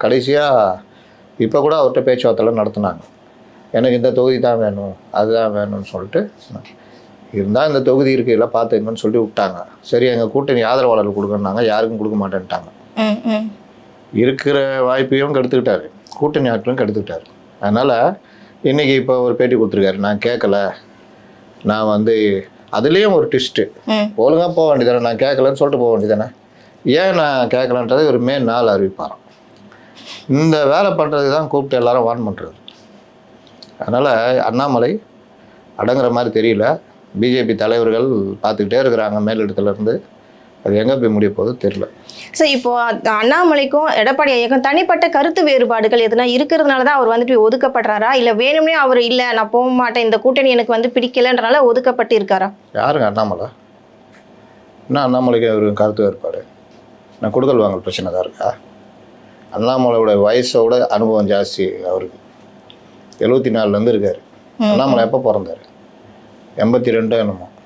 கடைசியாக இப்போ கூட அவர்கிட்ட பேச்சுவார்த்தைலாம் நடத்துனாங்க. எனக்கு இந்த தொகுதி தான் வேணும், அதுதான் வேணும்னு சொல்லிட்டு இருந்தால் இந்த தொகுதி இருக்குது எல்லாம் பார்த்துக்கணும்னு சொல்லி விட்டாங்க. சரி எங்கள் கூட்டணி ஆதரவாளர்கள் கொடுக்கணுன்னாங்க, யாருக்கும் கொடுக்க மாட்டேன்ட்டாங்க. இருக்கிற வாய்ப்பையும் கெடுத்துக்கிட்டாரு, கூட்டணி ஆட்களும் கெடுத்துக்கிட்டாரு. அதனால் இன்றைக்கி இப்போ ஒரு பேட்டி கொடுத்துருக்காரு, நான் கேட்கல, நான் வந்து அதுலேயும் ஒரு ட்விஸ்ட்டு, ஒழுங்காக போக வேண்டியதானே, நான் கேட்கலன்னு சொல்லிட்டு போக வேண்டியதானே, ஏன் நான் கேட்கலன்றது ஒரு மே 4 அறிவிப்பாராம். இந்த வேலை பண்ணுறதுக்கு தான் கூப்பிட்டு எல்லாரும் வார்ன் பண்ணுறது. அதனால் அண்ணாமலை அடங்குற மாதிரி தெரியல. பிஜேபி தலைவர்கள் பார்த்துக்கிட்டே இருக்கிறாங்க மேலிடத்துலேருந்து. அது எங்கே போய் முடிய போகுது தெரியல. சார் இப்போ அண்ணாமலைக்கும் எடப்பாடி ஐயாக்கும் தனிப்பட்ட கருத்து வேறுபாடுகள் எதுனா இருக்கிறதுனால தான் அவர் வந்துட்டு ஒதுக்கப்படுறாரா, இல்லை வேணும்னே அவர் இல்லை நான் போக மாட்டேன் இந்த கூட்டணி எனக்கு வந்து பிடிக்கலன்றனால ஒதுக்கப்பட்டு இருக்காரா? யாருங்க அண்ணாமலை? என்ன அண்ணாமலைக்கு அவருக்கு கருத்து வேறுபாடு? நான் கொடுக்கல் வாங்கல் பிரச்சனை தான் இருக்கா? அண்ணாமலையோட வயசோட அனுபவம் ஜாஸ்தி அவருக்கு. 74லேருந்து இருக்கார். அண்ணாமலை எப்போ பிறந்தார்? 82 என்னமோ.